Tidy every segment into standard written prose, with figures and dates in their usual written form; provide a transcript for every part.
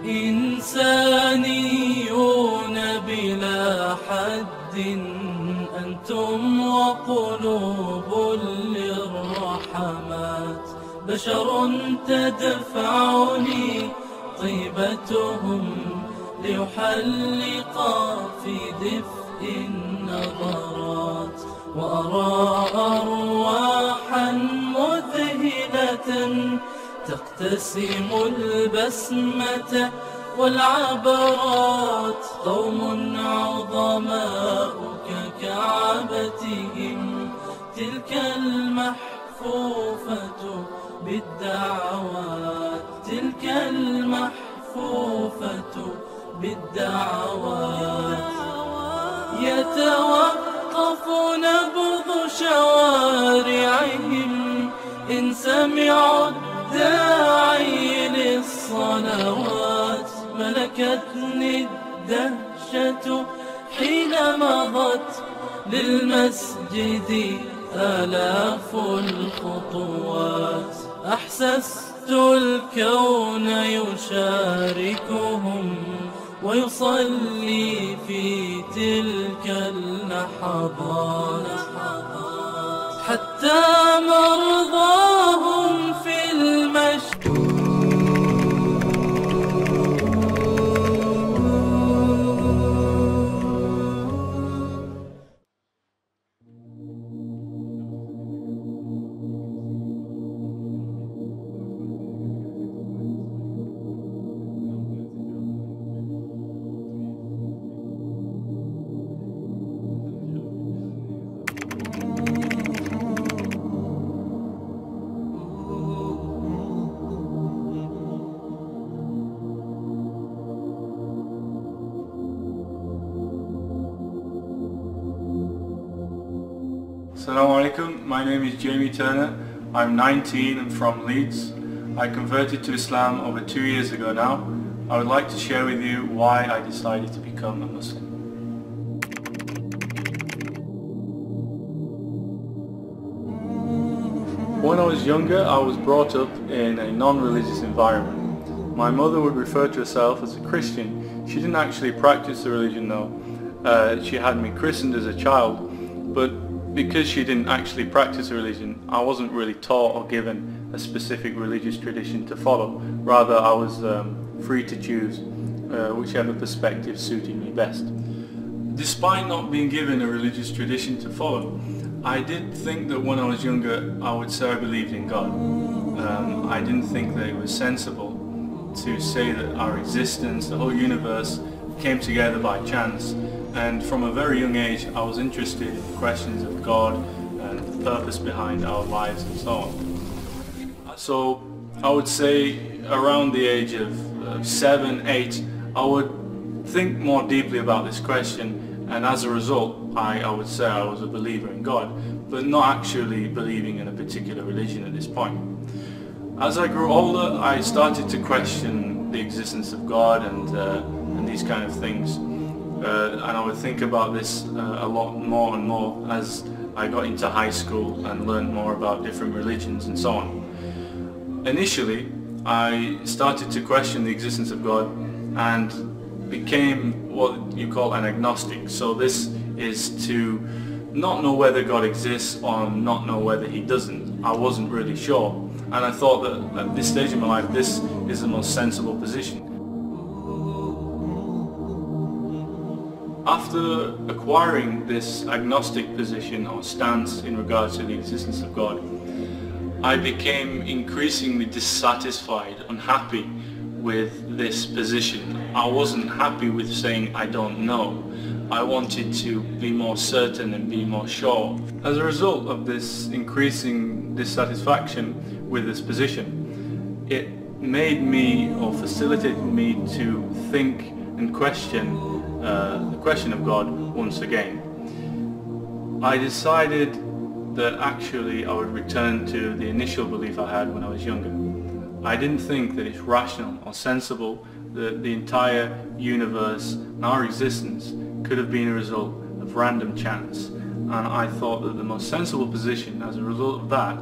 إنسانيون بلا حد أنتم وقلوب للرحمات، بشر تدفعني طيبتهم ليحلق في دفء النظرات، وأرى أرواحا مذهلة تقتسم البسمة والعبرات، قوم عظماء ككعبتهم تلك المحفوفة بالدعوات، تلك المحفوفة بالدعوات. يتوقف نبض شوارعهم إن سمعوا الداعي للصلوات، ملكتني الدهشة حين مضت للمسجد آلاف الخطوات، أحسست الكون يشاركهم ويصلي في تلك اللحظات، حتى مرضاهم في المشي. Assalamu alaikum, my name is Jamie Turner. I'm 19 and from Leeds. I converted to Islam over 2 years ago now. I would like to share with you why I decided to become a Muslim. When I was younger, I was brought up in a non-religious environment. My mother would refer to herself as a Christian. She didn't actually practice the religion though. She had me christened as a child, but because she didn't actually practice a religion, I wasn't really taught or given a specific religious tradition to follow. Rather, I was free to choose whichever perspective suited me best. Despite not being given a religious tradition to follow, I did think that when I was younger, I would say I believed in God. I didn't think that it was sensible to say that our existence, the whole universe, came together by chance. And from a very young age, I was interested in questions of God and the purpose behind our lives and so on. So I would say around the age of 7, 8, I would think more deeply about this question, and as a result, I would say I was a believer in God, but not actually believing in a particular religion at this point. As I grew older, I started to question the existence of God and these kind of things. And I would think about this a lot more and more as I got into high school and learned more about different religions and so on. Initially, I started to question the existence of God and became what you call an agnostic. So this is to not know whether God exists or not know whether he doesn't. I wasn't really sure, and I thought that at this stage in my life this is the most sensible position. After acquiring this agnostic position or stance in regards to the existence of God, I became increasingly dissatisfied, unhappy with this position. I wasn't happy with saying I don't know. I wanted to be more certain and be more sure. As a result of this increasing dissatisfaction with this position, it made me or facilitated me to think and question the question of God once again. I decided that actually I would return to the initial belief I had when I was younger. I didn't think that it's rational or sensible that the entire universe and our existence could have been a result of random chance, and I thought that the most sensible position as a result of that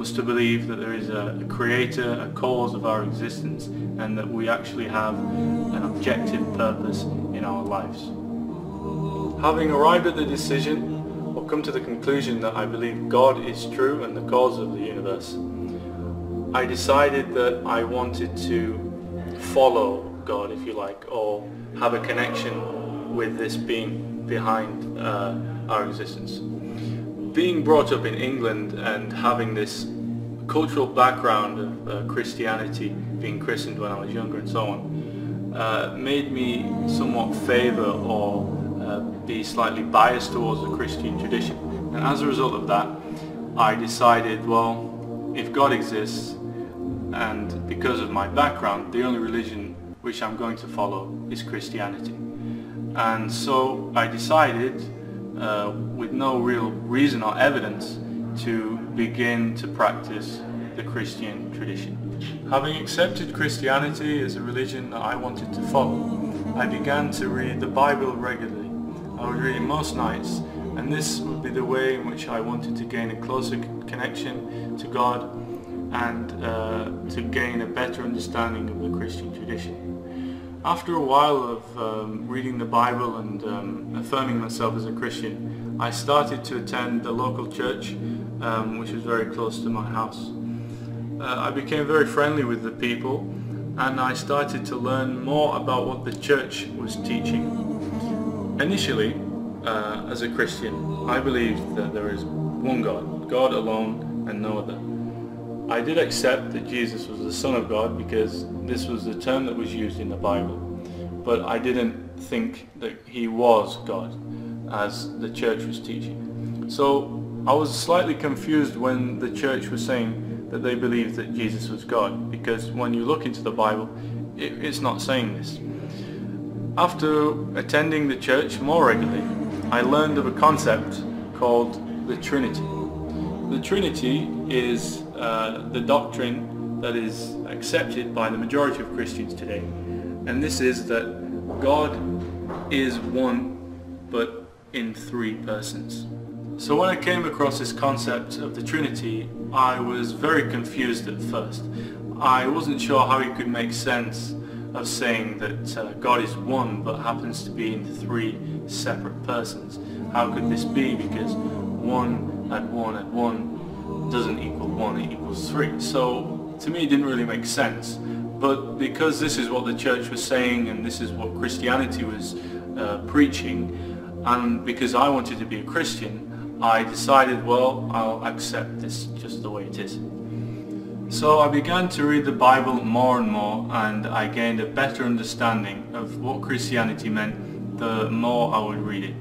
was to believe that there is a creator, a cause of our existence, and that we actually have an objective purpose in our lives. Having arrived at the decision, or come to the conclusion that I believe God is true and the cause of the universe, I decided that I wanted to follow God, if you like, or have a connection with this being behind our existence. Being brought up in England and having this cultural background of Christianity, being christened when I was younger and so on, made me somewhat favour or be slightly biased towards the Christian tradition. And as a result of that, I decided, well, if God exists, and because of my background, the only religion which I'm going to follow is Christianity. And so I decided, with no real reason or evidence, to begin to practice the Christian tradition. Having accepted Christianity as a religion that I wanted to follow, I began to read the Bible regularly. I would read it most nights, and this would be the way in which I wanted to gain a closer connection to God and to gain a better understanding of the Christian tradition. After a while of reading the Bible and affirming myself as a Christian, I started to attend the local church, which was very close to my house. I became very friendly with the people, and I started to learn more about what the church was teaching. Initially, as a Christian, I believed that there is one God, God alone and no other. I did accept that Jesus was the Son of God because this was the term that was used in the Bible, but I didn't think that he was God, as the church was teaching. So I was slightly confused when the church was saying that they believed that Jesus was God, because when you look into the Bible, it's not saying this. After attending the church more regularly, I learned of a concept called the Trinity. The Trinity is the doctrine that is accepted by the majority of Christians today, and this is that God is one but in three persons. So when I came across this concept of the Trinity, I was very confused at first. I wasn't sure how he could make sense of saying that God is one but happens to be in three separate persons. How could this be? Because one and one doesn't equal one, it equals three. So to me it didn't really make sense. But because this is what the church was saying and this is what Christianity was preaching, and because I wanted to be a Christian, I decided, well, I'll accept this just the way it is. So I began to read the Bible more and more, and I gained a better understanding of what Christianity meant the more I would read it.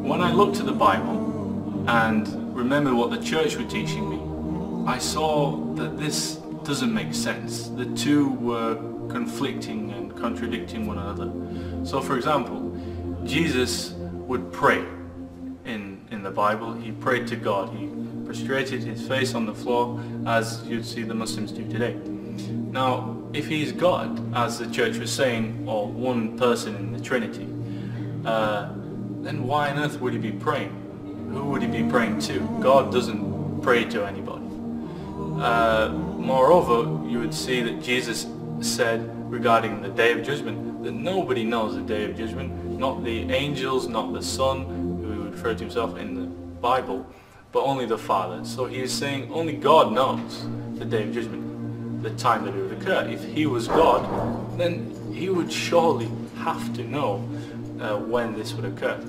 When I looked at the Bible and remembered what the church were teaching me, I saw that this doesn't make sense. The two were conflicting and contradicting one another. So for example, Jesus would pray in the Bible. He prayed to God. He prostrated his face on the floor, as you'd see the Muslims do today. Now, if he's God, as the church was saying, or one person in the Trinity, then why on earth would he be praying? Who would he be praying to? God doesn't pray to anybody. Moreover, you would see that Jesus said regarding the Day of Judgment that nobody knows the Day of Judgment, not the angels, not the Son, who he would refer to himself in the Bible, but only the Father. So he is saying only God knows the Day of Judgment, the time that it would occur. If he was God, then he would surely have to know when this would occur.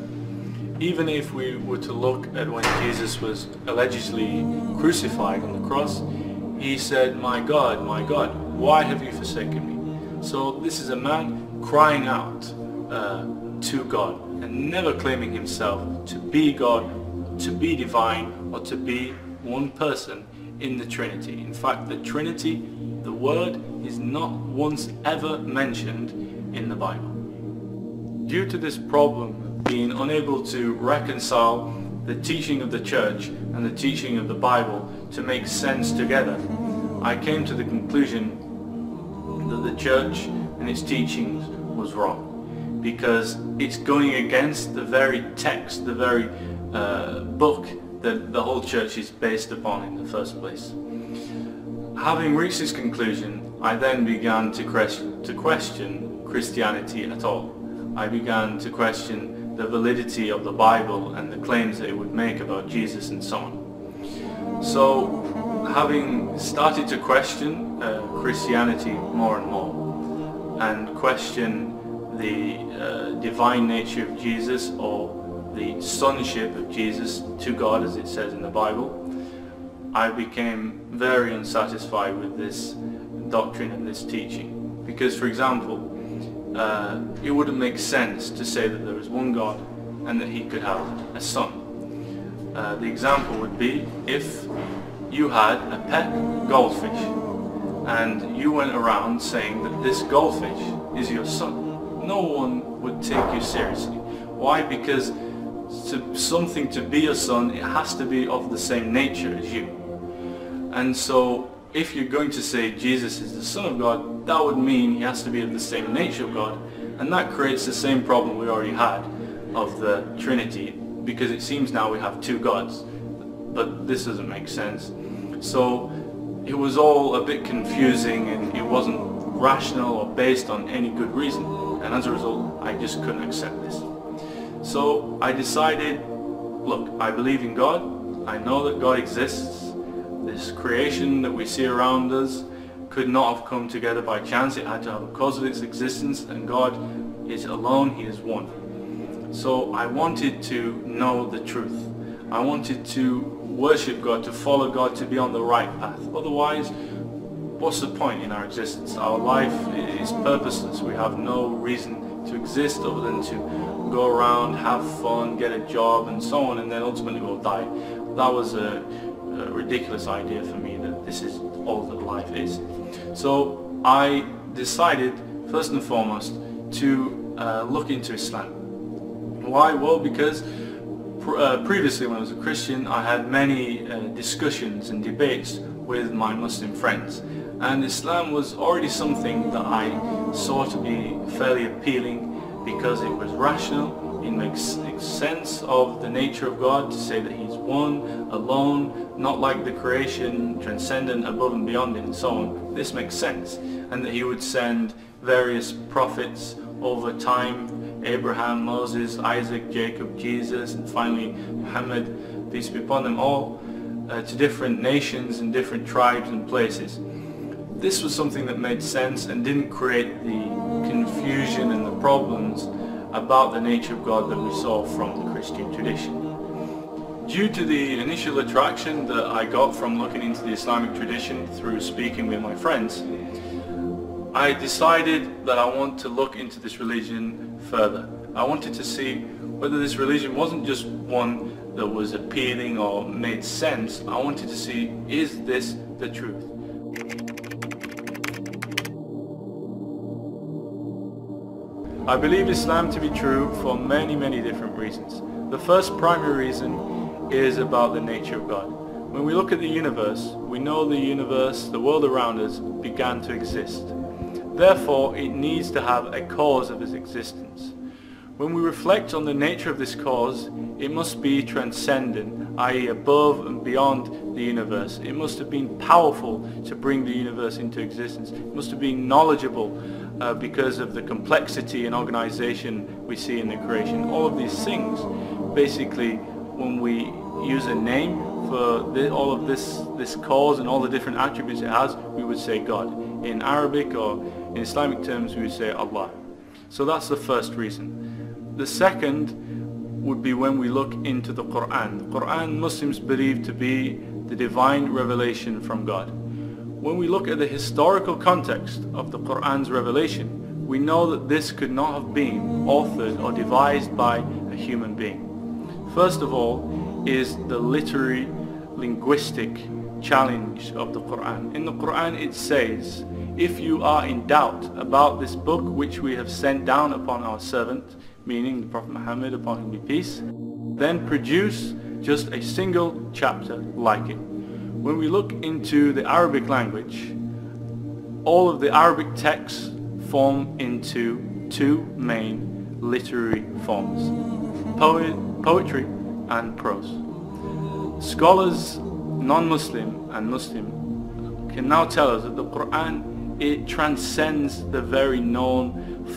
Even if we were to look at when Jesus was allegedly crucified on the cross, he said, my God, why have you forsaken me? So this is a man crying out to God and never claiming himself to be God, to be divine, or to be one person in the Trinity. In fact, the Trinity, the word, is not once ever mentioned in the Bible. Due to this problem of being unable to reconcile the teaching of the church and the teaching of the Bible to make sense together, I came to the conclusion that the church and its teachings was wrong, because it's going against the very text, the very book that the whole church is based upon in the first place. Having reached this conclusion, I then began to question Christianity at all. I began to question the validity of the Bible and the claims that it would make about Jesus and so on. So, having started to question Christianity more and more, and question the divine nature of Jesus, or the sonship of Jesus to God as it says in the Bible, I became very unsatisfied with this doctrine and this teaching. Because, for example, it wouldn't make sense to say that there is one God and that he could have a son. The example would be if you had a pet goldfish and you went around saying that this goldfish is your son. No one would take you seriously. Why? Because something to be your son, it has to be of the same nature as you. And so if you're going to say Jesus is the Son of God, that would mean he has to be of the same nature of God, and that creates the same problem we already had of the Trinity, because it seems now we have two gods, but this doesn't make sense. So it was all a bit confusing, and it wasn't rational or based on any good reason, and as a result I just couldn't accept this. So I decided, look, I believe in God, I know that God exists. This creation that we see around us could not have come together by chance. It had to have a cause of its existence, and God is alone, he is one. So I wanted to know the truth. I wanted to worship God, to follow God, to be on the right path. Otherwise, what's the point in our existence? Our life is purposeless. We have no reason to exist other than to go around, have fun, get a job and so on, and then ultimately we'll die. That was a ridiculous idea for me, that this is all that life is. So I decided first and foremost to look into Islam. Why? Well, because previously when I was a Christian I had many discussions and debates with my Muslim friends, and Islam was already something that I saw to be fairly appealing because it was rational. It makes sense of the nature of God, to say that he's one, alone, not like the creation, transcendent, above and beyond it and so on. This makes sense. And that he would send various prophets over time, Abraham, Moses, Isaac, Jacob, Jesus, and finally Muhammad, peace be upon them all, to different nations and different tribes and places. This was something that made sense and didn't create the confusion and the problems about the nature of God that we saw from the Christian tradition. Due to the initial attraction that I got from looking into the Islamic tradition through speaking with my friends, I decided that I want to look into this religion further. I wanted to see whether this religion wasn't just one that was appealing or made sense. I wanted to see, is this the truth? I believe Islam to be true for many, many different reasons. The first primary reason is about the nature of God. When we look at the universe, we know the universe, the world around us, began to exist. Therefore, it needs to have a cause of its existence. When we reflect on the nature of this cause, it must be transcendent, i.e. above and beyond the universe. It must have been powerful to bring the universe into existence. It must have been knowledgeable because of the complexity and organization we see in the creation. All of these things, basically, when we use a name for all of this cause and all the different attributes it has, we would say God. In Arabic or in Islamic terms, we would say Allah. So that's the first reason. The second would be when we look into the Quran. The Quran Muslims believe to be the divine revelation from God. When we look at the historical context of the Quran's revelation, we know that this could not have been authored or devised by a human being. First of all is the literary, linguistic challenge of the Quran. In the Quran it says, if you are in doubt about this book which we have sent down upon our servant, meaning the Prophet Muhammad, upon him be peace, then produce just a single chapter like it. When we look into the Arabic language, all of the Arabic texts form into two main literary forms, poetry and prose. Scholars, non-Muslim and Muslim, can now tell us that the Quran, it transcends the very known